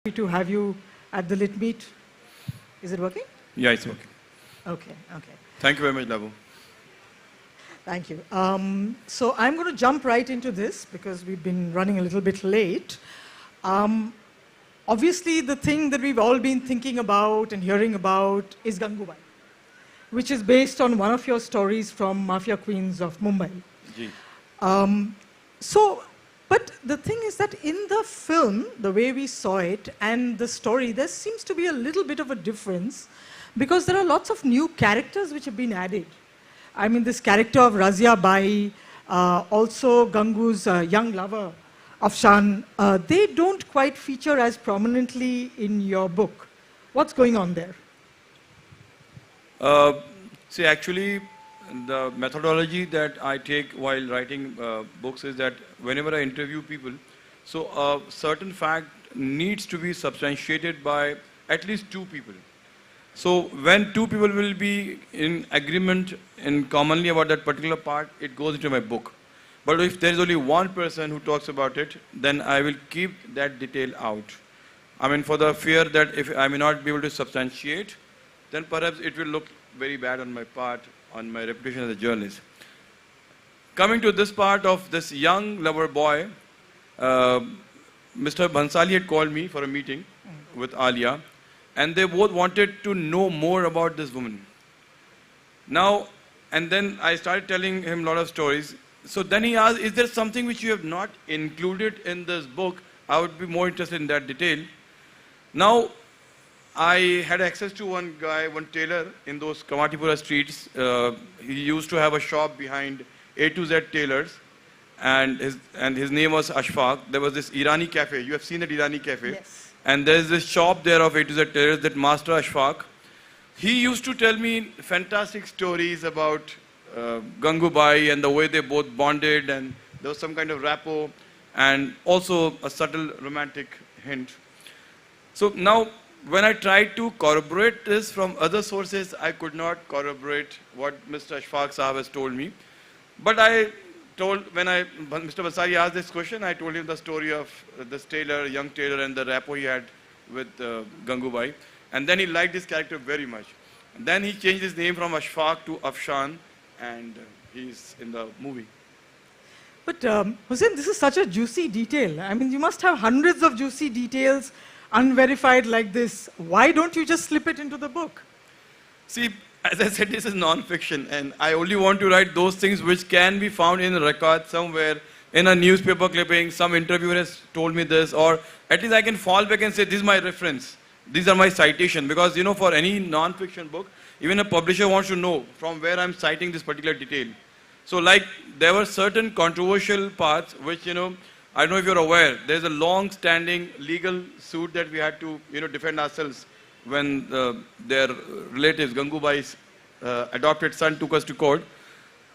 To have you at the Lit Meet. Is it working? Yeah, it's working. Okay, okay. Thank you very much, Labo. Thank you. So I'm going to jump right into this because we've been running a little bit late. Obviously, the thing that we've all been thinking about and hearing about is Gangubai, which is based on one of your stories from Mafia Queens of Mumbai. Ji. But the thing is that in the film, the way we saw it and the story, there seems to be a little bit of a difference because there are lots of new characters which have been added. I mean, this character of Razia Bai, also Gangu's young lover, Afshan, they don't quite feature as prominently in your book. What's going on there? See, actually, the methodology that I take while writing books is that whenever I interview people, so a certain fact needs to be substantiated by at least two people. So when two people will be in agreement and commonly about that particular part, it goes into my book. But if there is only one person who talks about it, then I will keep that detail out. I mean, for the fear that if I may not be able to substantiate, then perhaps it will look very bad on my part, on my reputation as a journalist. Coming to this part of this young lover boy, Mr. Bhansali had called me for a meeting with Alia, and they both wanted to know more about this woman. Now, and then I started telling him a lot of stories. So then he asked, is there something which you have not included in this book? I would be more interested in that detail. Now, I had access to one guy, one tailor in those Kamatipura streets. He used to have a shop behind A to Z Tailors, and his name was Ashfaq. There was this Irani cafe. You have seen that Irani cafe? Yes. And there's this shop there of A to Z Tailors, that Master Ashfaq. He used to tell me fantastic stories about Gangubai and the way they both bonded, and there was some kind of rapport, and also a subtle romantic hint. So now, when I tried to corroborate this from other sources, I could not corroborate what Mr. Ashfaq Sahab has told me. But I told, when Mr. Basari asked this question, I told him the story of this tailor, young tailor, and the rapport he had with Gangubai. And then he liked this character very much. And then he changed his name from Ashfaq to Afshan, and he's in the movie. But Hussain, this is such a juicy detail. I mean, you must have hundreds of juicy details unverified like this. Why don't you just slip it into the book? See, as I said, this is non-fiction, and I only want to write those things which can be found in a record somewhere, in a newspaper clipping. Some interviewer has told me this, or at least I can fall back and say, this is my reference. These are my citation. Because, you know, for any non-fiction book, even a publisher wants to know from where I'm citing this particular detail. So, like, there were certain controversial parts which, you know, I don't know if you're aware, there's a long-standing legal suit that we had to, you know, defend ourselves when their relatives, Gangubai's adopted son, took us to court.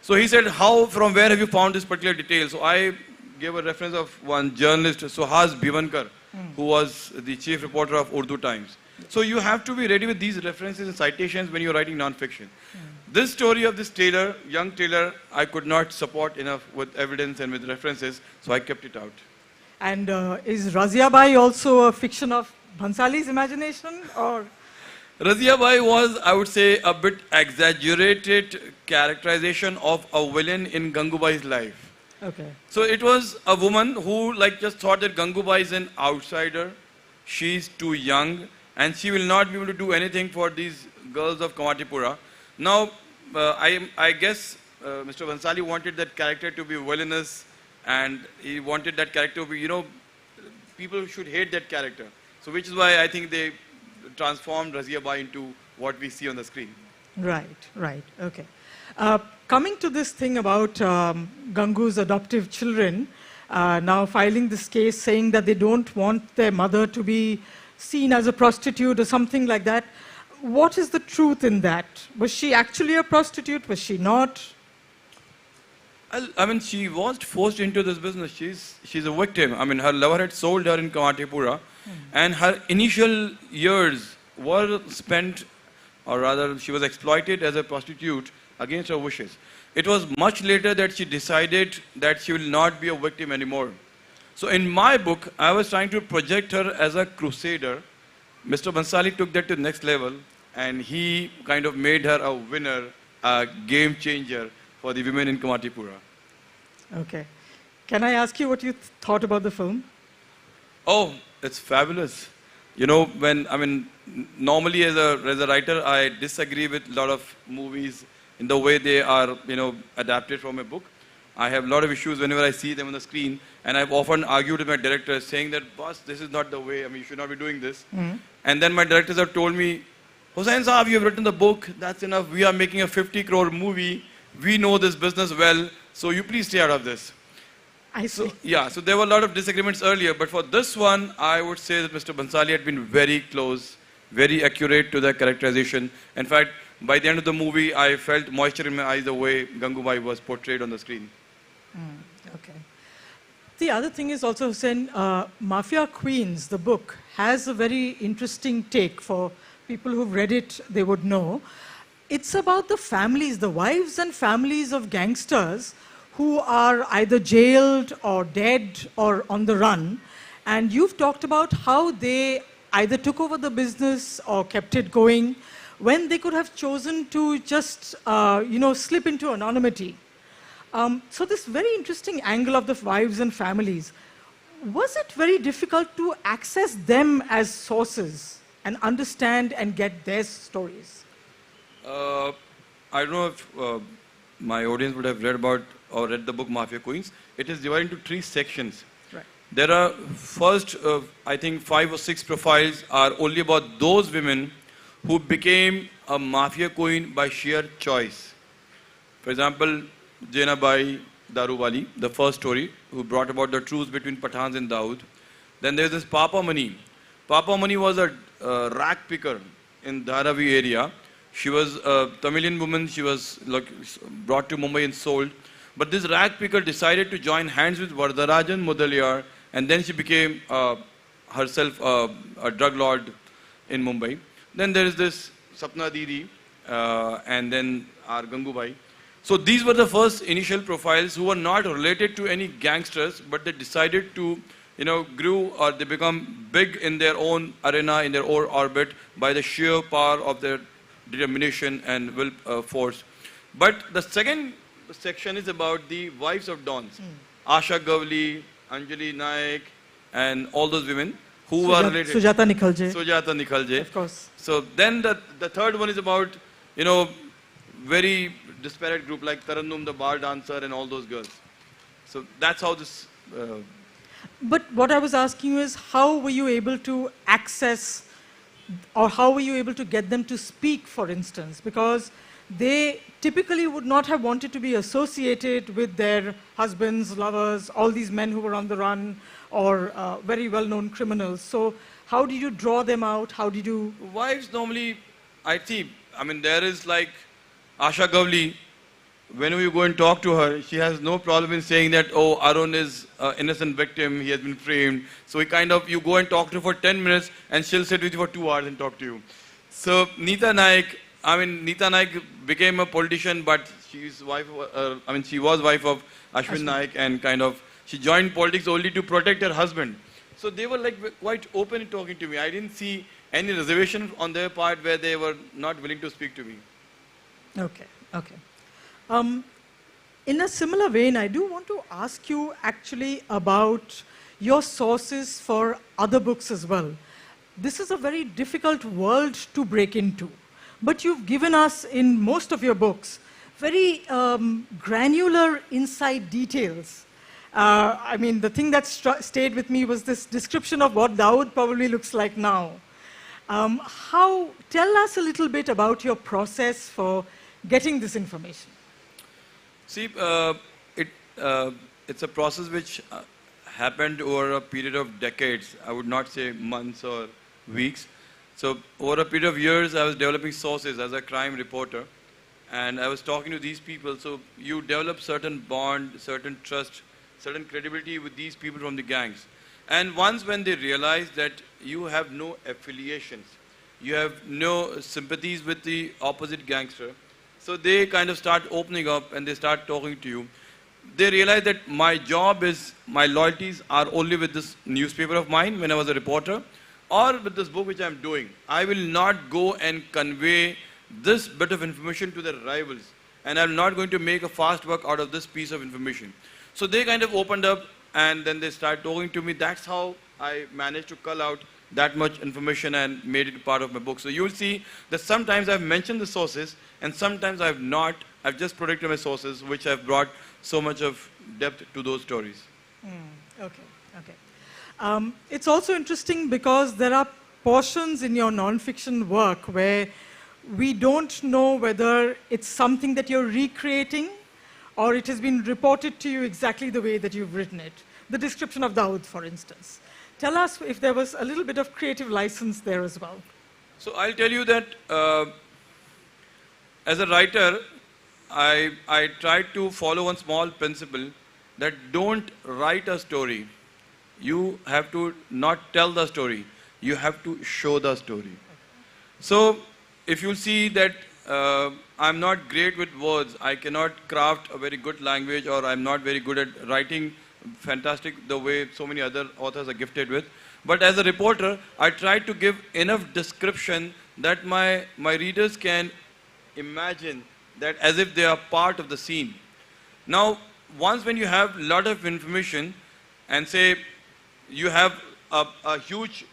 So he said, from where have you found this particular detail? So I gave a reference of one journalist, Suhas Bhivankar, who was the chief reporter of Urdu Times. So you have to be ready with these references and citations when you're writing non-fiction. This story of this tailor, young tailor, I could not support enough with evidence and with references, so I kept it out. And is Razia Bai also a fiction of Bhansali's imagination, or? Razia Bai was, I would say, a bit exaggerated characterization of a villain in Gangubai's life. Okay. So it was a woman who just thought that Gangubai is an outsider, she's too young, and she will not be able to do anything for these girls of Kamatipura. Now, I guess Mr. Bhansali wanted that character to be villainous, and he wanted that character to be, you know, people should hate that character. So which is why I think they transformed Razia Bai into what we see on the screen. Right, right, okay. Coming to this thing about Gangu's adoptive children, now filing this case saying that they don't want their mother to be seen as a prostitute or something like that. What is the truth in that? Was she actually a prostitute? Was she not? I mean, she was forced into this business. She's a victim. I mean, her lover had sold her in Kamatipura, and her initial years were spent, or rather, she was exploited as a prostitute against her wishes. It was much later that she decided that she will not be a victim anymore. So in my book, I was trying to project her as a crusader. Mr. Bansali took that to the next level, and he kind of made her a winner, a game changer for the women in Kamatipura. Okay. Can I ask you what you thought about the film? Oh, it's fabulous. You know, normally as a writer, I disagree with a lot of movies in the way they are, adapted from a book. I have a lot of issues whenever I see them on the screen, and I've often argued with my director saying that, boss, this is not the way, you should not be doing this. Mm-hmm. And then my directors have told me, Hussain Saab, you have written the book, that's enough, we are making a 50 crore movie, we know this business well, so you please stay out of this. I see. So there were a lot of disagreements earlier, but for this one, I would say that Mr. Bansali had been very close, very accurate to the characterization. In fact, by the end of the movie, I felt moisture in my eyes the way Gangubai was portrayed on the screen. Okay. The other thing is also, Hussain, Mafia Queens, the book, has a very interesting take. For people who've read it, they would know. It's about the families, the wives and families of gangsters who are either jailed or dead or on the run. And you've talked about how they either took over the business or kept it going when they could have chosen to just, slip into anonymity. So this very interesting angle of the wives and families, was it very difficult to access them as sources and understand and get their stories? I don't know if my audience would have read the book Mafia Queens. It is divided into 3 sections. Right. There are first, I think 5 or 6 profiles are only about those women who became a mafia queen by sheer choice. For example, Jainabai Darubali, the first story, who brought about the truce between Pathans and Dawood. Then there's this Papa Mani. Papa Mani was a rack picker in Dharavi area. She was a Tamilian woman. She was brought to Mumbai and sold. But this rag picker decided to join hands with Chhotarajan Mudaliar, and then she became herself a drug lord in Mumbai. Then there is this Sapna Didi, and then our Gangubai. So these were the first initial profiles who were not related to any gangsters, but they decided to, grew or they become big in their own arena, in their own orbit by the sheer power of their determination and will force. But the second section is about the wives of Dons. Asha Gavli, Anjali Naik, and all those women who were related. Sujata Nikhalje. Sujata Nikhalje. Of course. So then the third one is about, very disparate group like Tarannum, the bar dancer, and all those girls. So that's how this... But what I was asking you is, how were you able to access, or how were you able to get them to speak, for instance? Because they typically would not have wanted to be associated with their husbands, lovers, all these men who were on the run, or very well-known criminals. So how did you draw them out? How did you... Wives normally, there is like Asha Gavli. Whenever you go and talk to her, she has no problem in saying that, oh, Arun is an innocent victim, he has been framed. So you go and talk to her for 10 minutes and she'll sit with you for 2 hours and talk to you. So Neeta Naik became a politician, but she was wife of Ashwin Naik, and she joined politics only to protect her husband. So they were quite open in talking to me. I didn't see any reservation on their part where they were not willing to speak to me. Okay. In a similar vein, I do want to ask you actually about your sources for other books as well. This is a very difficult world to break into, but you've given us in most of your books very granular inside details. The thing that stayed with me was this description of what Dawood probably looks like now. Tell us a little bit about your process for getting this information. See, it's a process which happened over a period of decades. I would not say months or weeks. So over a period of years, I was developing sources as a crime reporter, and I was talking to these people. So you develop certain bond, certain trust, certain credibility with these people from the gangs. And once when they realize that you have no affiliations, you have no sympathies with the opposite gangster, so they start opening up and they start talking to you. they realized that my job is, my loyalties are only with this newspaper of mine when I was a reporter, or with this book which I'm doing. I will not go and convey this bit of information to the rivals, and I'm not going to make a fast work out of this piece of information. So they kind of opened up, and then they started talking to me. That's how I managed to cull out that much information and made it part of my book. So you'll see that sometimes I've mentioned the sources, and sometimes I've not. I've just protected my sources, which have brought so much of depth to those stories. Okay. It's also interesting because there are portions in your non-fiction work where we don't know whether it's something that you're recreating or it has been reported to you exactly the way that you've written it. The description of Dawood, for instance. Tell us if there was a little bit of creative license there as well. So I'll tell you that as a writer, I tried to follow one small principle that don't write a story. You have to not tell the story. You have to show the story. So if you see that I'm not great with words, I cannot craft a very good language, or I'm not very good at writing fantastic the way so many other authors are gifted with. But as a reporter, I tried to give enough description that my readers can imagine that as if they are part of the scene. Now, once when you have a lot of information and say you have a huge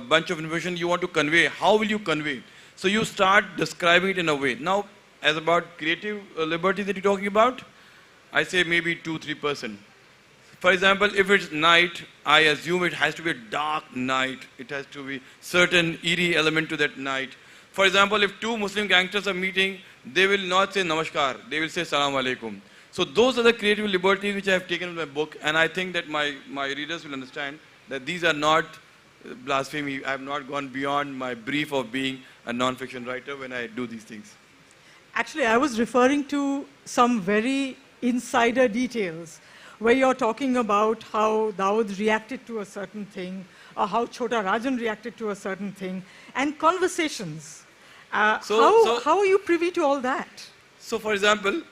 bunch of information you want to convey, how will you convey? So you start describing it in a way. Now, as about creative liberty that you're talking about, I say maybe 2-3%. For example, if it's night, I assume it has to be a dark night. It has to be certain eerie element to that night. For example, if two Muslim gangsters are meeting, they will not say namaskar, they will say salam alaikum. So those are the creative liberties which I have taken in my book, and I think that my readers will understand that these are not blasphemy. I have not gone beyond my brief of being a non-fiction writer when I do these things. Actually, I was referring to some very insider details where you're talking about how Dawood reacted to a certain thing, or how Chhotarajan reacted to a certain thing, and conversations. How are you privy to all that? So, for example,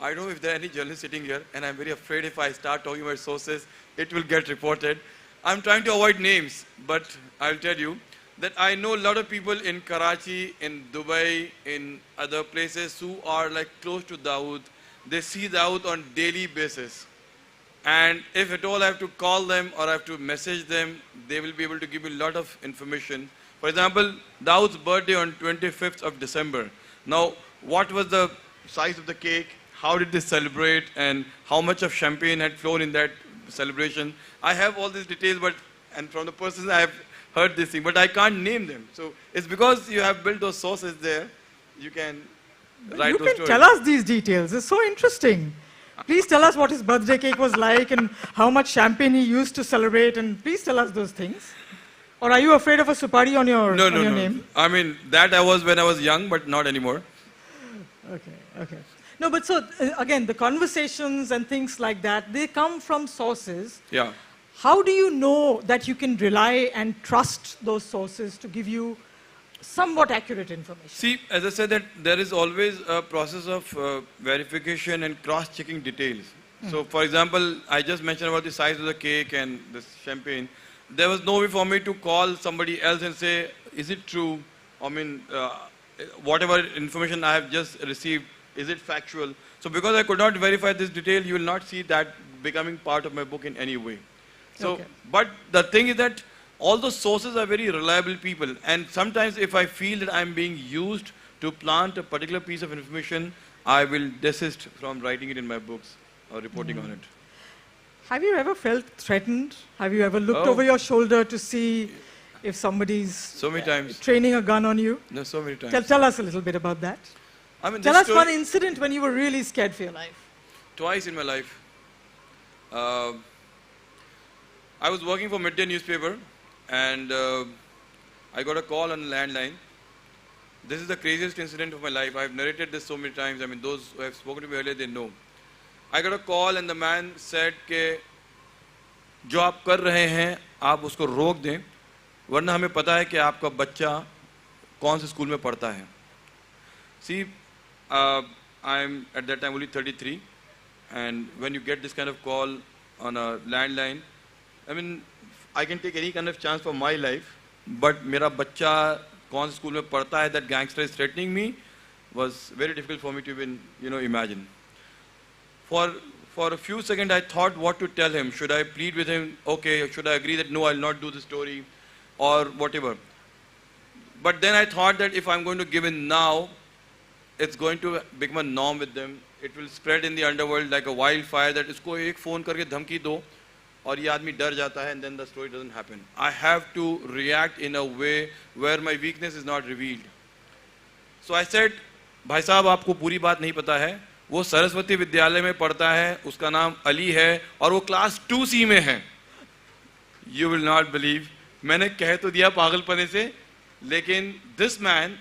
I don't know if there are any journalists sitting here, and I'm very afraid if I start talking about sources, it will get reported. I'm trying to avoid names, but I'll tell you that I know a lot of people in Karachi, in Dubai, in other places who are like close to Dawood. They see Dawood on daily basis. And if at all I have to call them or I have to message them, they will be able to give me a lot of information. For example, Dawood's birthday on 25th of December. Now, what was the size of the cake? How did they celebrate? And how much of champagne had flown in that celebration? I have all these details, and from the persons I have heard this thing, but I can't name them. So it's because you have built those sources there, you can write those stories. You can tell us these details. It's so interesting. Please tell us what his birthday cake was like and how much champagne he used to celebrate, and please tell us those things. Or are you afraid of a supari on your name? I mean, that I was when I was young, but not anymore. Okay. No, but so, again, the conversations and things like that, they come from sources. Yeah. How do you know that you can rely and trust those sources to give you somewhat accurate information? See, as I said, that there is always a process of verification and cross-checking details. So, for example, I just mentioned about the size of the cake and the champagne. There was no way for me to call somebody else and say, is it true? I mean, whatever information I have just received, is it factual? So because I could not verify this detail, you will not see that becoming part of my book in any way. So, but the thing is that all those sources are very reliable people, and sometimes if I feel that I'm being used to plant a particular piece of information, I will desist from writing it in my books or reporting on it. Have you ever felt threatened? Have you ever looked over your shoulder to see if somebody's training a gun on you? No, so many times. Tell us a little bit about that. I mean, tell us one incident when you were really scared for your life. Twice in my life. I was working for Midday newspaper, and I got a call on the landline. This is the craziest incident of my life. I've narrated this so many times. I mean, those who have spoken to me earlier, they know. I got a call and the man said कि जो आप कर रहे हैं आप उसको रोक दें, वरना हमें पता है कि आपका बच्चा कौन से स्कूल में पढ़ता है. See, I'm at that time only 33, And when you get this kind of call on a landline, I mean, I can take any kind of chance for my life, but मेरा बच्चा कौन से school में पढ़ता है, that gangster is threatening me, was very difficult for me to even, imagine. For a few seconds, I thought what to tell him. Should I plead with him? Okay, should I agree that no, I'll not do the story, or whatever. But then I thought that if I'm going to give in now, it's going to become a norm with them. It will spread in the underworld like a wildfire that इसको एक phone करके धमकी दो और ये आदमी डर जाता है, and then the story doesn't happen. I have to react in a way where my weakness is not revealed. So I said, भाई साहब आपको पूरी बात नहीं पता है, वो सरस्वती विद्यालय में पढ़ता है, उसका नाम अली है और वो क्लास 2C में है. You will not believe. मैंने कह तो दिया पागलपने से, लेकिन this man,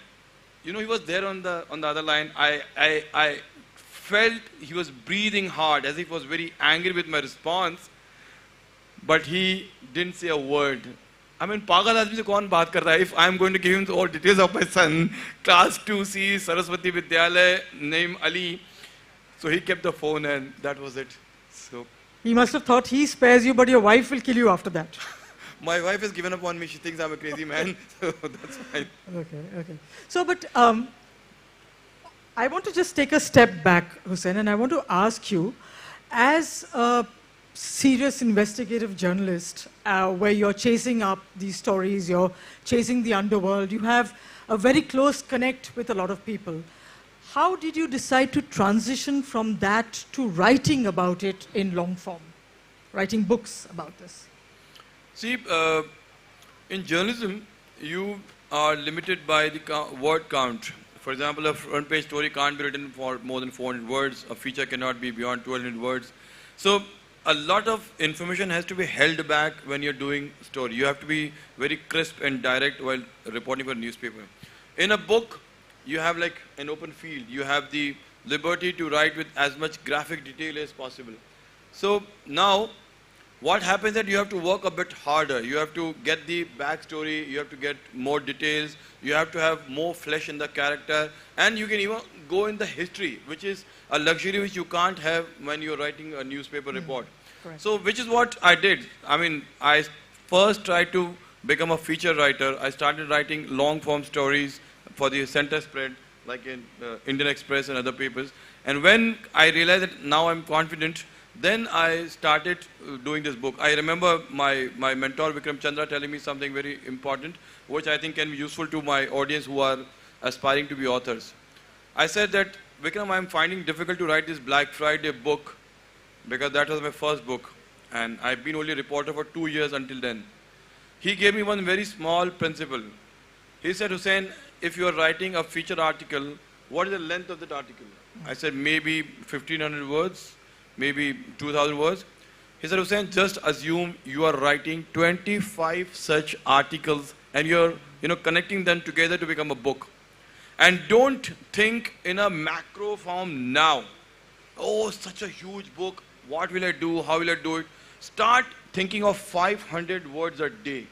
he was there on the other line. I felt he was breathing hard as if he was very angry with my response, but he didn't say a word. I mean, पागल आदमी से कौन बात करता है? If I am going to give him all details of my son, class 2C, Saraswati Vidyalaya, name Ali. So he kept the phone and that was it. So He must have thought he spares you, but your wife will kill you after that. my wife has given up on me. She thinks I'm a crazy man. So that's fine. Okay. So, but I want to just take a step back, Hussain, and I want to ask you, as a serious investigative journalist, where you're chasing up these stories, you're chasing the underworld, you have a very close connect with a lot of people. How did you decide to transition from that to writing about it in long form, writing books about this? See, in journalism, you are limited by the word count. For example, a front page story can't be written for more than 400 words. A feature cannot be beyond 1200 words. So a lot of information has to be held back when you're doing story. You have to be very crisp and direct while reporting for a newspaper. In a book, you have like an open field. You have the liberty to write with as much graphic detail as possible. So now, what happens is that you have to work a bit harder. You have to get the backstory, you have to get more details, you have to have more flesh in the character, and you can even go in the history, which is a luxury which you can't have when you're writing a newspaper report. Correct. So, which is what I did. I mean, I first tried to become a feature writer. I started writing long form stories for the center spread, like in Indian Express and other papers. And when I realized that now I'm confident, then I started doing this book. I remember my mentor Vikram Chandra telling me something very important, which I think can be useful to my audience who are aspiring to be authors. I said that, Vikram, I'm finding difficult to write this Black Friday book because that was my first book. And I've been only a reporter for 2 years until then. He gave me one very small principle. He said, Hussain, if you are writing a feature article, what is the length of that article? I said, maybe 1500 words. Maybe 2,000 words. He said, Hussain, just assume you are writing 25 such articles and you're connecting them together to become a book. And don't think in a macro form now. Oh, such a huge book. What will I do? How will I do it? Start thinking of 500 words a day.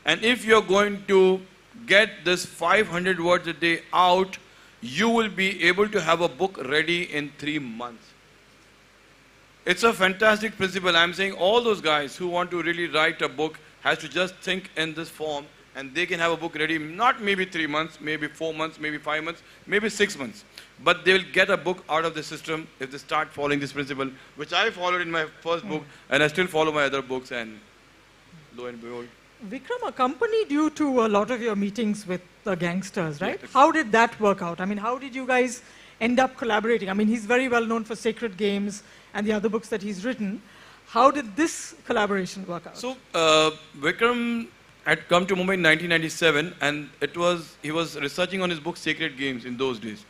And if you're going to get this 500 words a day out, you will be able to have a book ready in 3 months. It's a fantastic principle. I'm saying all those guys who want to really write a book has to just think in this form and they can have a book ready, not maybe 3 months, maybe 4 months, maybe 5 months, maybe 6 months. But they will get a book out of the system if they start following this principle, which I followed in my first book and I still follow my other books, and lo and behold. Vikram accompanied you to a lot of your meetings with the gangsters, right? Yes. How did that work out? I mean, how did you guys end up collaborating? I mean, he's very well known for Sacred Games and the other books that he's written. How did this collaboration work out? So, Vikram had come to Mumbai in 1997, and he was researching on his book Sacred Games in those days.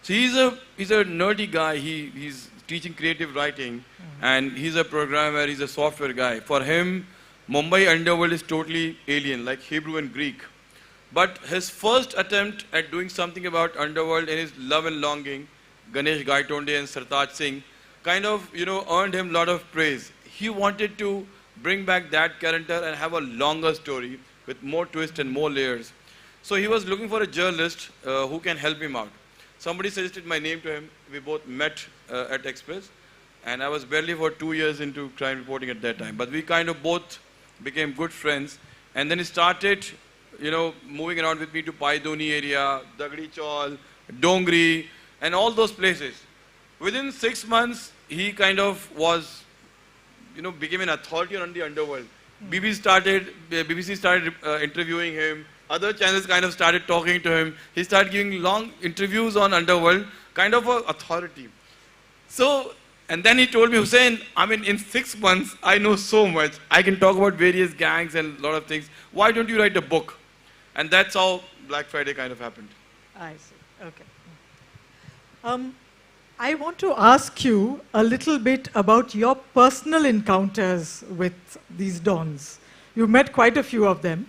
So he's a nerdy guy. He's teaching creative writing, and he's a programmer. He's a software guy. For him, Mumbai underworld is totally alien, like Hebrew and Greek. But his first attempt at doing something about underworld in his Love and Longing, Ganesh Gaitonde and Sartaj Singh, kind of, earned him a lot of praise. He wanted to bring back that character and have a longer story with more twists and more layers. So he was looking for a journalist who can help him out. Somebody suggested my name to him. We both met at Express. And I was barely for 2 years into crime reporting at that time. But we kind of both became good friends. And then he started, moving around with me to Paidoni area, Dagdi Chaul, Dongri, and all those places. Within 6 months, he kind of was, became an authority on the underworld. BBC started interviewing him. Other channels kind of started talking to him. He started giving long interviews on underworld, kind of an authority. So, and then he told me, Hussain, in 6 months, I know so much. I can talk about various gangs and a lot of things. Why don't you write a book? And that's how Black Friday kind of happened. I see. Okay. I want to ask you a little bit about your personal encounters with these dons. You've met quite a few of them.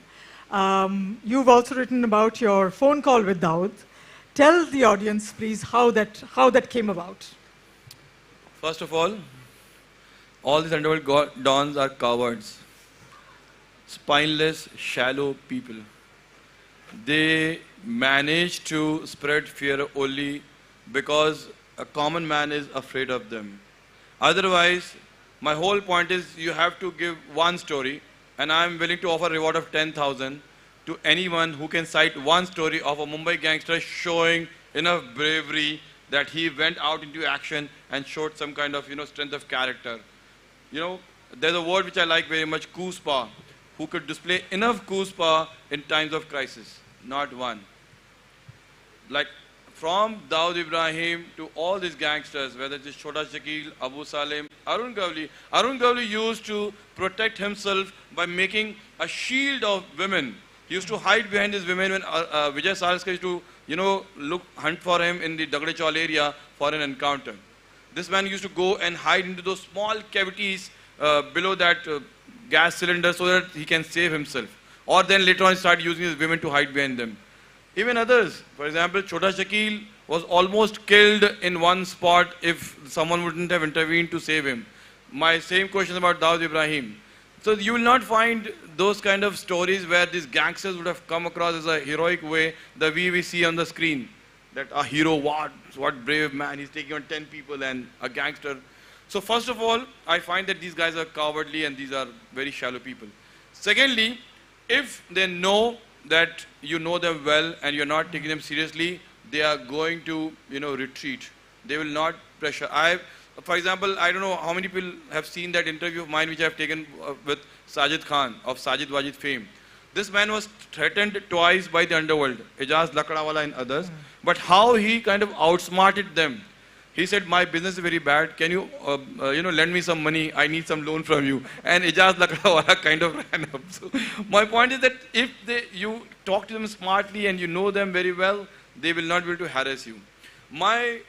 You've also written about your phone call with Daud. Tell the audience, please, how that came about. First of all these underworld dons are cowards. Spineless, shallow people. They manage to spread fear only because a common man is afraid of them. Otherwise, my whole point is you have to give one story, and I am willing to offer a reward of 10,000 to anyone who can cite one story of a Mumbai gangster showing enough bravery that he went out into action and showed some kind of strength of character. There's a word which I like very much, kuspa, who could display enough kuspa in times of crisis. Not one. Like from Daud Ibrahim to all these gangsters, whether it is Chhota Shakil, Abu Salim, Arun Gavli. Arun Gavli used to protect himself by making a shield of women. He used to hide behind his women when Vijay Sarskar used to, hunt for him in the Dagdi Chaul area for an encounter. This man used to go and hide into those small cavities below that gas cylinder so that he can save himself. Or then later on start using his women to hide behind them. Even others, for example, Chhota Shakil was almost killed in one spot if someone wouldn't have intervened to save him. My same question about Daud Ibrahim. So you will not find those kind of stories where these gangsters would have come across as a heroic way, the way we see on the screen. That a hero, what brave man, he's taking on 10 people and a gangster. So first of all, I find that these guys are cowardly and these are very shallow people. Secondly, if they know that you know them well and you're not taking them seriously, they are going to, retreat. They will not pressure. For example, I don't know how many people have seen that interview of mine which I have taken with Sajid Khan of Sajid Wajid fame. This man was threatened twice by the underworld, Ijaz Lakdawala and others. But how he kind of outsmarted them. He said, my business is very bad. Can you, lend me some money? I need some loan from you. And Ijaz Lakdawala kind of ran up. So my point is that if you talk to them smartly and you know them very well, they will not be able to harass you. My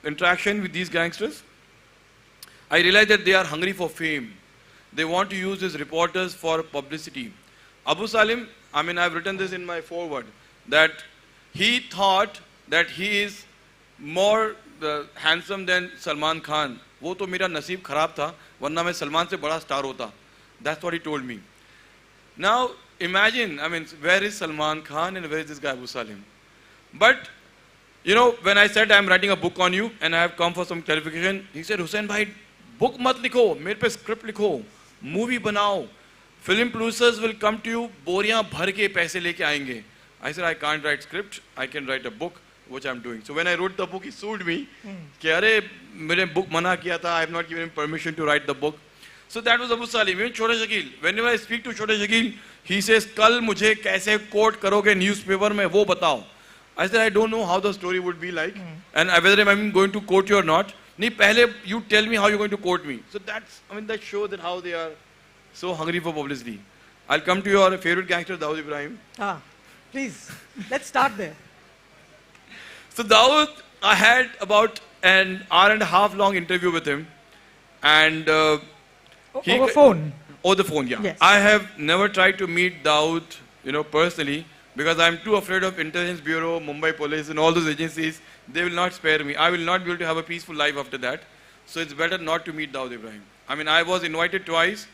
interaction with these gangsters, I realized that they are hungry for fame. They want to use these reporters for publicity. Abu Salim, I've written this in my foreword, that he thought that he is more handsome than Salman Khan. वो तो मेरा नसीब खराब था, वरना मैं सलमान से बड़ा स्टार होता. That's what he told me. Now imagine, where is Salman Khan and where is this guy Abu Salim? But when I said I'm writing a book on you and I have come for some clarification, he said, Hussain bhai, book mat likho, mere pe script likho, movie banao. Film producers will come to you, बोरियां भर के पैसे लेके आएंगे. I said, I can't write script, I can write a book, which I'm doing. So when I wrote the book, he sued me. कि अरे मेरे book मना किया था, I have not given him permission to write the book. So that was Abu Salim. Even Chhota Shakil. Whenever I speak to Chhota Shakil, he says, कल मुझे कैसे quote करोगे newspaper में वो बताओ. I said, I don't know how the story would be like, and whether I'm going to quote you or not. नहीं पहले you tell me how you're going to quote me. So that's, that shows that how they are so hungry for publicity. I'll come to your favorite gangster, Daud Ibrahim. Please, let's start there. So Daud, I had about an hour-and-a-half long interview with him, and over phone. Over the phone, yeah. Yes. I have never tried to meet Daud, personally, because I'm too afraid of Intelligence Bureau, Mumbai Police, and all those agencies. They will not spare me. I will not be able to have a peaceful life after that. So it's better not to meet Daud Ibrahim. I was invited twice.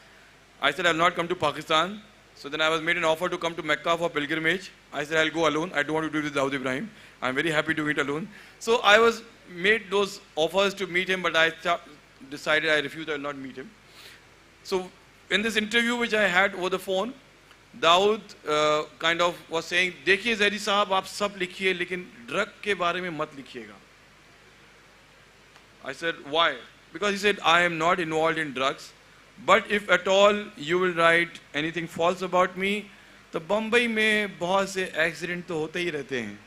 I said I'll not come to Pakistan. So then I was made an offer to come to Mecca for pilgrimage. I said, I'll go alone. I don't want to do it with Dawood Ibrahim. I'm very happy to meet alone. So I was made those offers to meet him, but I decided I refused, I will not meet him. So in this interview which I had over the phone, Dawood kind of was saying, देखिए ज़ैदी साहब आप सब लिखिए लेकिन drug के बारे में मत लिखिएगा. I said, why? Because he said, I am not involved in drugs. But if at all you will write anything false about me, तो बम्बई में बहुत से accident तो होते ही रहते हैं.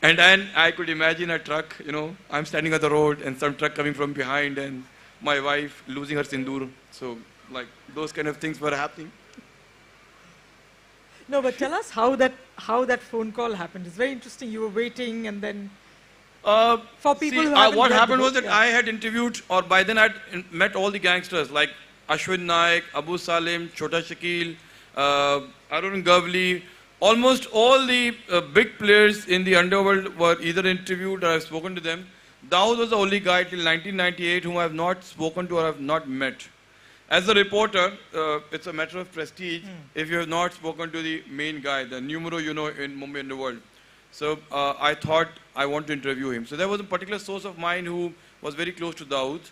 And then I could imagine a truck, you know, I'm standing on the road and some truck coming from behind and my wife losing her sindoor. So like those kind of things were happening. No, but tell us how that phone call happened. It's very interesting. You were waiting and then... for people who haven't what read the happened was book, that I had interviewed, or by then I had met all the gangsters like Ashwin Naik, Abu Salim, Chhota Shakil, Arun Gavli. Almost all the big players in the underworld were either interviewed or I've spoken to them. Dawood was the only guy till 1998 whom I have not spoken to or have not met. As a reporter, it's a matter of prestige if you have not spoken to the main guy, the numero you know in Mumbai Underworld. So I thought I want to interview him. So there was a particular source of mine who was very close to Dawood.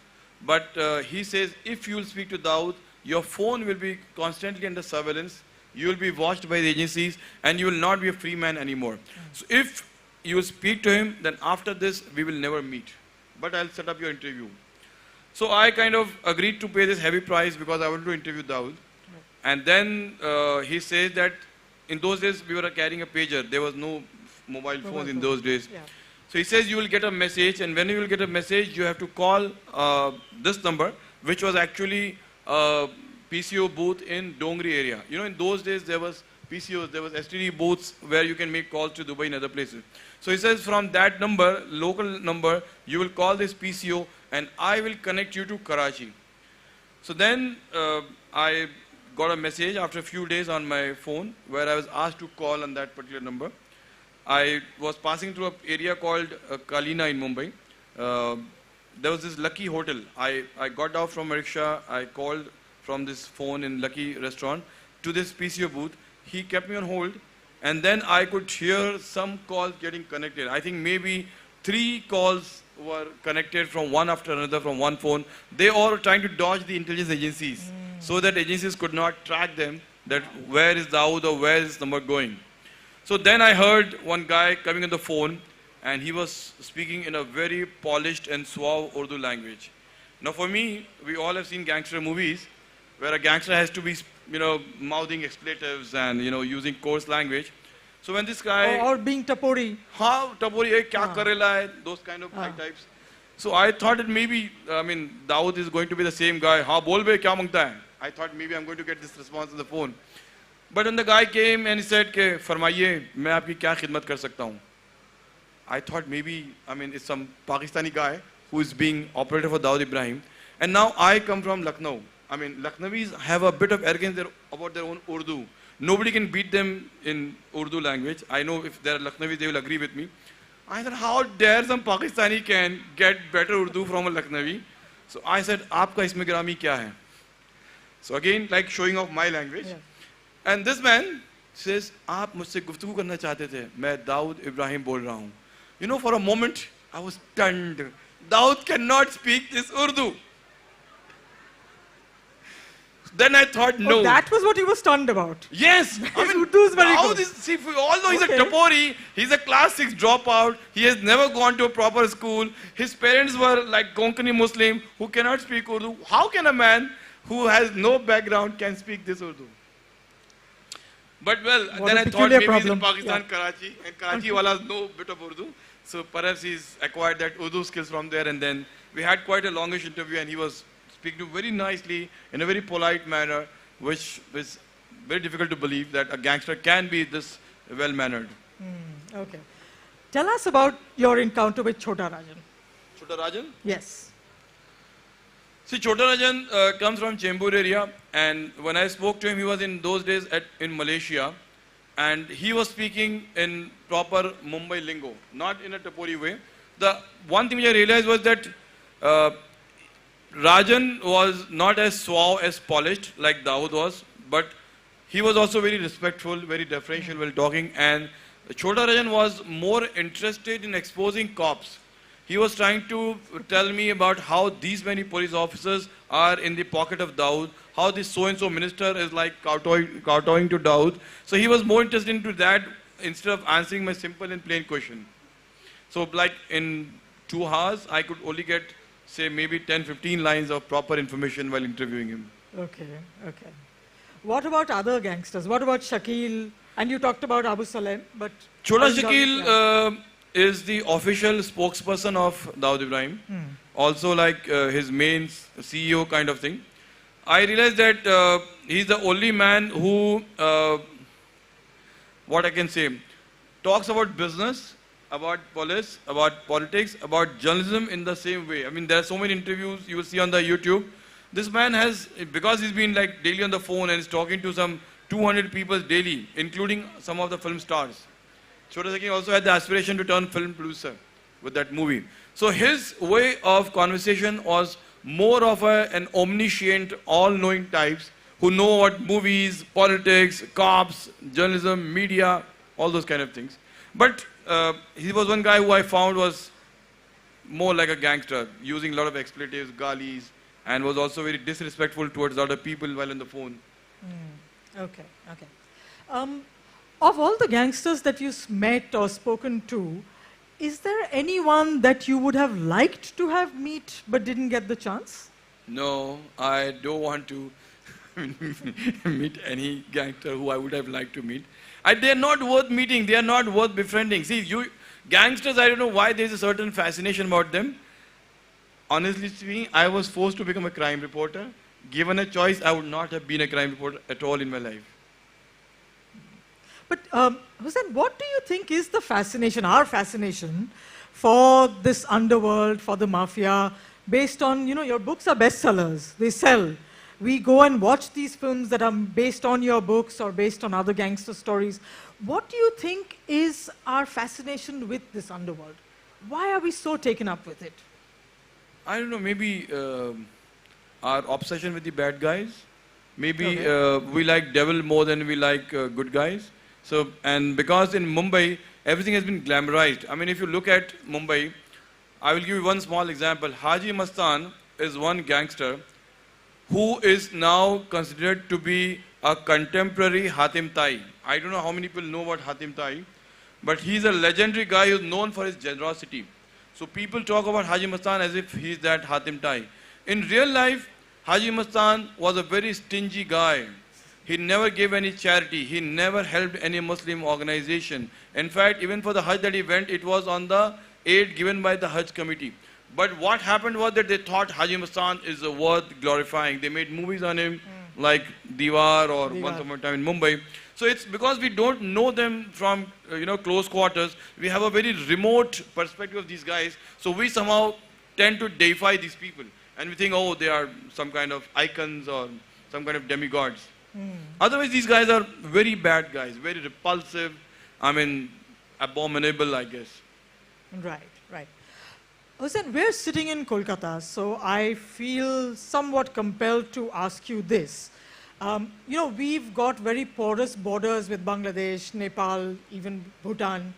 But he says, if you will speak to Dawood, your phone will be constantly under surveillance. You will be watched by the agencies and you will not be a free man anymore. So if you will speak to him, then after this, we will never meet. But I'll set up your interview. So I kind of agreed to pay this heavy price because I wanted to interview Dawood. And then he says that in those days, we were carrying a pager. There was no mobile phones in those days. Yeah. So he says you will get a message, and when you will get a message, you have to call this number, which was actually a PCO booth in Dongri area. You know, in those days, there was PCOs, there was STD booths where you can make calls to Dubai and other places. So he says from that number, local number, you will call this PCO, and I will connect you to Karachi. So then I got a message after a few days on my phone where I was asked to call on that particular number. I was passing through an area called Kalina in Mumbai. There was this Lucky Hotel. I got off from a rickshaw. I called from this phone in Lucky restaurant to this PCO booth. He kept me on hold. And then I could hear some calls getting connected. I think maybe 3 calls were connected from one after another from one phone. They all were trying to dodge the intelligence agencies so that agencies could not track them, that where is Dawood or where is this number going. So then I heard one guy coming on the phone and he was speaking in a very polished and suave Urdu language. Now for me, we all have seen gangster movies where a gangster has to be, you know, mouthing expletives and, you know, using coarse language. So when this guy... Or being tapori. How tapori hai, kya karela hai, those kind of types. So I thought that maybe, I mean, Dawood is going to be the same guy. Ha, bol be, kya mangta hai? I thought maybe I'm going to get this response on the phone. But when the guy came and he said, "Ke, farmaiye, मैं आपकी क्या खिदमत कर सकता हूँ?" I thought maybe, I mean, it's some Pakistani guy who is being operated for Dawood Ibrahim. And now I come from Lucknow. I mean, Lucknowis have a bit of arrogance about their own Urdu. Nobody can beat them in Urdu language. I know if there are Lucknowis, they will agree with me. I said, how dare some Pakistani can get better Urdu from a Lucknowi? So I said, "Aapka isme girami kya hai?" So again, like showing off my language. Yeah. And this man says, "आप मुझसे गुफ्तगू करना चाहते थे, मैं दाऊद इब्राहिम बोल रहा हूँ." You know, for a moment, I was stunned. Dawood cannot speak this Urdu. Then I thought, no. Oh, that was what you were stunned about. Yes. I mean, Urdu is very good. See, although he's a tapori, he's a class 6 dropout, he has never gone to a proper school, his parents were like Konkani Muslim who cannot speak Urdu. How can a man who has no background can speak this Urdu? But well, what then I thought maybe problem. he's in Pakistan, Karachi, and Karachi walas know a bit of Urdu. So perhaps he's acquired that Urdu skills from there, and then we had quite a longish interview and he was speaking very nicely in a very polite manner, which is very difficult to believe that a gangster can be this well-mannered. Okay. Tell us about your encounter with Chhotarajan. Chhotarajan? Yes. See, Chhotarajan comes from Chembur area, and when I spoke to him, he was in those days in Malaysia, and he was speaking in proper Mumbai lingo, not in a tapori way. The one thing which I realized was that Rajan was not as suave as polished like Dawood was. but he was also very respectful, very deferential while talking, and Chhotarajan was more interested in exposing cops. He was trying to tell me about how these many police officers are in the pocket of Dawood, how this so-and-so minister is like kowtowing to Dawood. So he was more interested into that instead of answering my simple and plain question. So like in 2 hours, I could only get, say, maybe 10, 15 lines of proper information while interviewing him. Okay, okay. What about other gangsters? What about Shakil? And you talked about Abu Salem, but... Chota Shakil is the official spokesperson of Dawood Ibrahim. Also like his main CEO kind of thing. I realized that he's the only man who, what I can say, talks about business, about police, about politics, about journalism in the same way. I mean, there are so many interviews you will see on the YouTube. This man has, because he's been like daily on the phone and is talking to some 200 people daily, including some of the film stars. Chota Shakil also had the aspiration to turn film producer with that movie. So his way of conversation was more of an omniscient, all-knowing types who know what movies, politics, cops, journalism, media, all those kind of things. But he was one guy who I found was more like a gangster, using a lot of expletives, galis, and was also very disrespectful towards other people while on the phone. Okay, okay. Of all the gangsters that you met or spoken to, is there anyone that you would have liked to have meet but didn't get the chance? No, I don't want to meet any gangster who I would have liked to meet. They are not worth meeting. They are not worth befriending. See, gangsters, I don't know why there's a certain fascination about them. Honestly speaking, I was forced to become a crime reporter. Given a choice, I would not have been a crime reporter at all in my life. But Hussain, what do you think is the fascination, our fascination, for this underworld, for the mafia, based on, your books are bestsellers, they sell. We go and watch these films that are based on your books or based on other gangster stories. What do you think is our fascination with this underworld? Why are we so taken up with it? I don't know, maybe our obsession with the bad guys. Maybe we like devil more than we like good guys. So, and because in Mumbai, everything has been glamorized. I mean, if you look at Mumbai, I will give you one small example. Haji Mastan is one gangster who is now considered to be a contemporary Hatim Tai. I don't know how many people know about Hatim Tai, but he's a legendary guy who's known for his generosity. So people talk about Haji Mastan as if he's that Hatim Tai. In real life, Haji Mastan was a very stingy guy. He never gave any charity. He never helped any Muslim organization. In fact, even for the Hajj that he went, it was on the aid given by the Hajj committee. But what happened was that they thought Haji Mastan is worth glorifying. They made movies on him, like Diwar or Once Upon a Time in Mumbai. So it's because we don't know them from close quarters. We have a very remote perspective of these guys. So we somehow tend to deify these people. And we think, oh, they are some kind of icons or some kind of demigods. Otherwise, these guys are very bad guys, very repulsive, I mean, abominable, I guess. Right, right. Hussain, we're sitting in Kolkata, so I feel somewhat compelled to ask you this. We've got very porous borders with Bangladesh, Nepal, even Bhutan.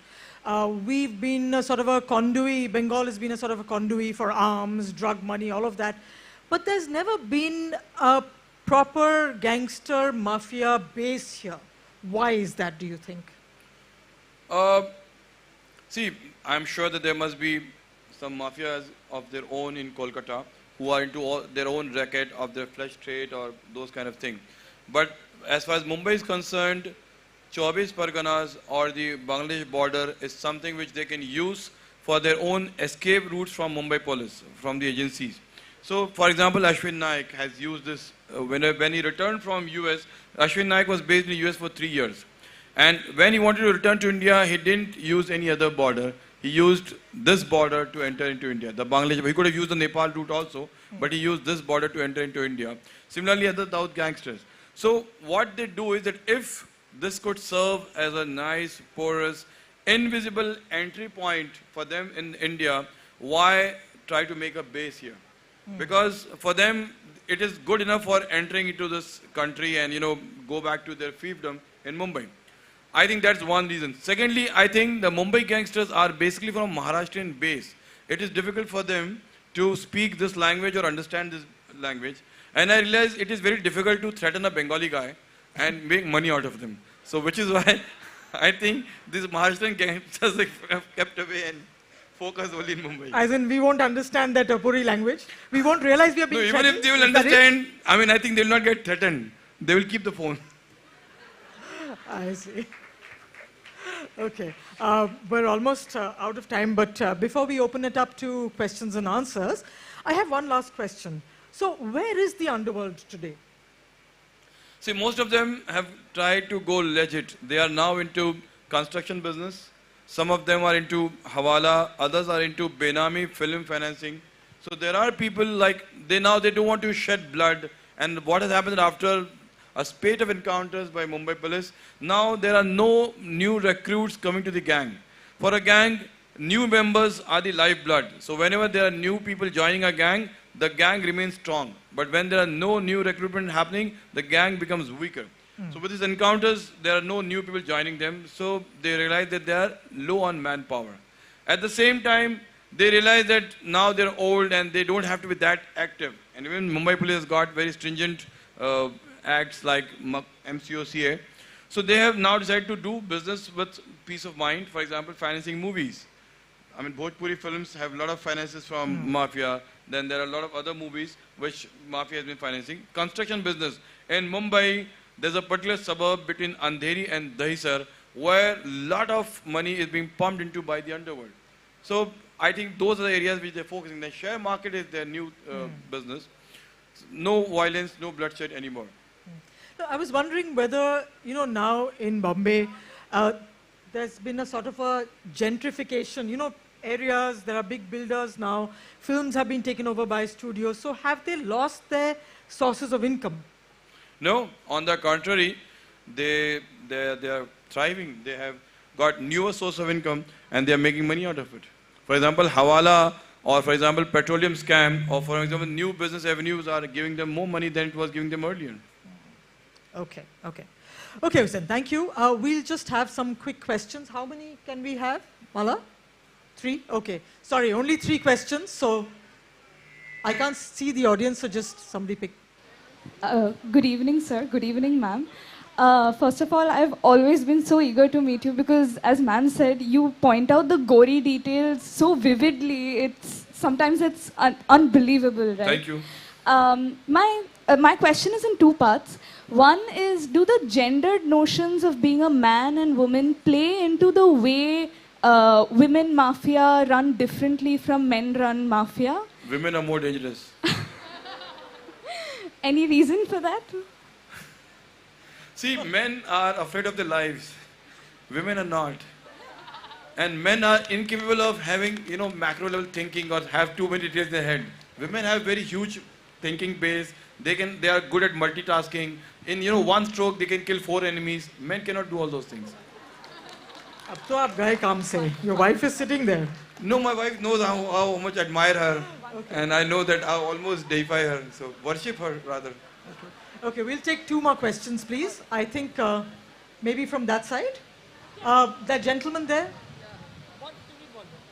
We've been a sort of a conduit, Bengal has been a sort of a conduit for arms, drug money, all of that. But there's never been a proper gangster mafia base here. Why is that, do you think? See, I'm sure that there must be some mafias of their own in Kolkata who are into their own racket of their flesh trade or those kind of things. But as far as Mumbai is concerned, 24 Parganas or the Bangladesh border is something which they can use for their own escape routes from Mumbai police, from the agencies. So, for example, Ashwin Naik has used this. When he returned from US, Ashwin Naik was based in the US for 3 years. And when he wanted to return to India, he didn't use any other border. He used this border to enter into India, the Bangladesh. He could have used the Nepal route also, but he used this border to enter into India. Similarly, other Dawood gangsters. So what they do is that if this could serve as a nice, porous, invisible entry point for them in India, why try to make a base here? Because for them, it is good enough for entering into this country and, go back to their fiefdom in Mumbai. I think that's one reason. Secondly, I think the Mumbai gangsters are basically from Maharashtrian base. It is difficult for them to speak this language or understand this language. And I realize it is very difficult to threaten a Bengali guy and make money out of them. So which is why I think these Maharashtrian gangsters have kept away and focus only in Mumbai. As in, we won't understand that Puri language. We won't realize we are being even if they will understand, I think they will not get threatened. They will keep the phone. I see. Okay. We're almost out of time, but before we open it up to questions and answers, I have one last question. So, where is the underworld today? See, most of them have tried to go legit. They are now into construction business. Some of them are into Hawala. Others are into Benami film financing. So there are people like, they don't want to shed blood. And what has happened after a spate of encounters by Mumbai police, now there are no new recruits coming to the gang. For a gang, new members are the lifeblood. So whenever there are new people joining a gang, the gang remains strong. But when there are no new recruitment happening, the gang becomes weaker. So with these encounters, there are no new people joining them. So they realize that they are low on manpower. At the same time, they realize that now they're old and they don't have to be that active. And even Mumbai police has got very stringent acts like MCOCA. So they have now decided to do business with peace of mind. For example, financing movies. I mean, Bhojpuri films have a lot of finances from Mafia. Then there are a lot of other movies which Mafia has been financing. Construction business. In Mumbai, there's a particular suburb between Andheri and Dahisar where a lot of money is being pumped into by the underworld. So I think those are the areas which they're focusing. The share market is their new business. No violence, no bloodshed anymore. No, I was wondering whether, now in Bombay, there's been a sort of a gentrification, areas, there are big builders now, films have been taken over by studios, so have they lost their sources of income? No, on the contrary, they are thriving. They have got newer source of income and they are making money out of it. For example, Hawala or for example, petroleum scam or for example, new business avenues are giving them more money than it was giving them earlier. Okay, Hussain, thank you. We'll just have some quick questions. How many can we have, Mala? 3? Okay. Sorry, only 3 questions, so I can't see the audience, so just somebody pick. Good evening, sir. Good evening, ma'am. First of all, I've always been so eager to meet you because, as ma'am said, you point out the gory details so vividly. Sometimes it's unbelievable, right? Thank you. My question is in 2 parts. One is, do the gendered notions of being a man and woman play into the way women mafia run differently from men run mafia? Women are more dangerous. Any reason for that? See, men are afraid of their lives. Women are not. And men are incapable of having, macro level thinking or have too many details in their head. Women have very huge thinking base. They are good at multitasking. In, one stroke, they can kill 4 enemies. Men cannot do all those things. Ab to aap gaye kaam se. Your wife is sitting there. No, my wife knows how much I admire her. Okay. And I know that I almost deify her. So worship her rather. Okay, we'll take 2 more questions, please. I think maybe from that side. That gentleman there.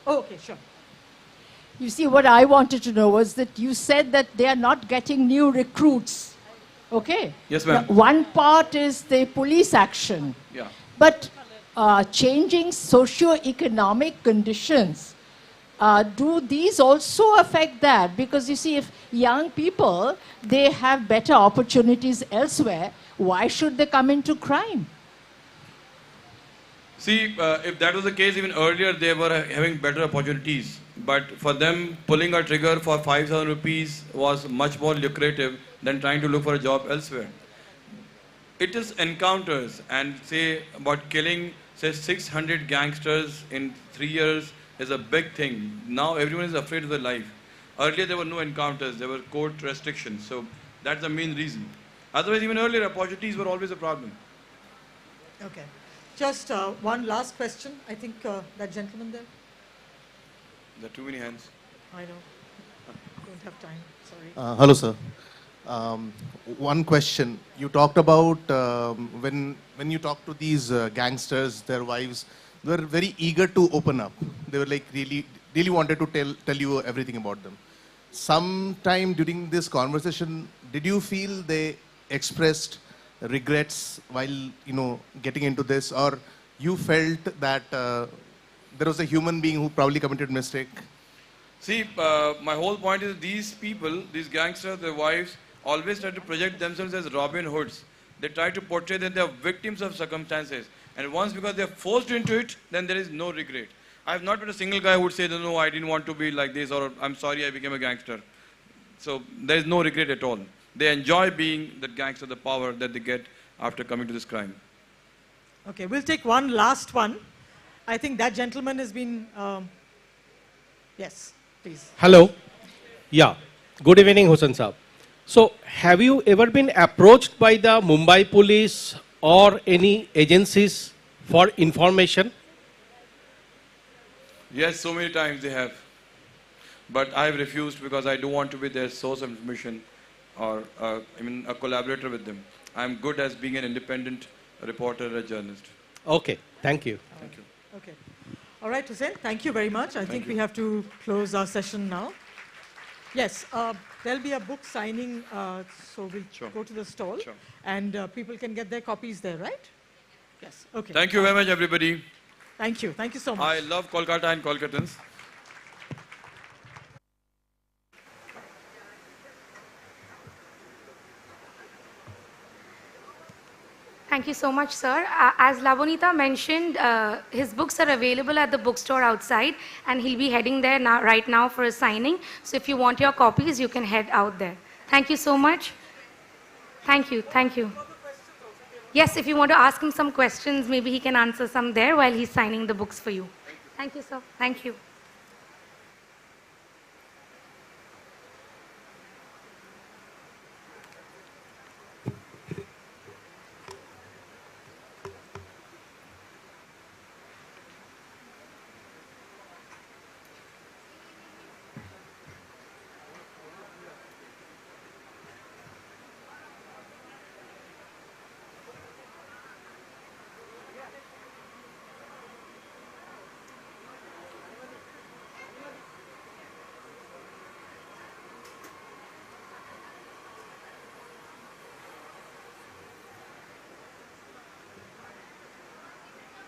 Oh, okay, sure. You see, what I wanted to know was that you said that they are not getting new recruits. Okay? Yes, ma'am. One part is the police action. Yeah. But changing socio-economic conditions, do these also affect that? Because you see, if young people, they have better opportunities elsewhere, why should they come into crime? See, if that was the case, even earlier they were having better opportunities. But for them, pulling a trigger for 5,000 rupees was much more lucrative than trying to look for a job elsewhere. It is encounters and say about killing, say 600 gangsters in 3 years is a big thing. Now everyone is afraid of their life. Earlier there were no encounters, there were court restrictions. So that's the main reason. Otherwise, even earlier, opportunities were always a problem. Okay. Just one last question. I think that gentleman there. There are too many hands. I know. Don't have time. Sorry. Hello, sir. Um, One question. You talked about when you talk to these gangsters, their wives, they were very eager to open up. They were like really wanted to tell you everything about them. Sometime during this conversation, did you feel they expressed regrets while getting into this, or you felt that there was a human being who probably committed mistake? See, my whole point is these people, these gangsters, their wives, always try to project themselves as Robin Hoods. They try to portray that they are victims of circumstances. And once because they are forced into it, then there is no regret. I have not met a single guy who would say, no, I didn't want to be like this, or I'm sorry I became a gangster. So there is no regret at all. They enjoy being that gangster, the power that they get after coming to this crime. Okay, we'll take one last one. I think that gentleman has been, yes, please. Hello. Yeah. Good evening, Hussain Saab. So, have you ever been approached by the Mumbai police or any agencies for information? Yes, so many times they have. But I have refused because I don't want to be their source of information or a collaborator with them. I'm good as being an independent reporter or a journalist. Okay, thank you. Thank you. Okay. All right, Hussain, thank you very much. I think we have to close our session now. Yes, there'll be a book signing, so we'll go to the stall, and people can get their copies there, right? Yes, okay. Thank you very much, everybody. Thank you so much. I love Kolkata and Kolkatans. Thank you so much, sir. As Labonita mentioned, his books are available at the bookstore outside, and he'll be heading there right now for a signing. So if you want your copies, you can head out there. Thank you so much. Thank you. Yes, if you want to ask him some questions, maybe he can answer some there while he's signing the books for you. Thank you, sir. Thank you.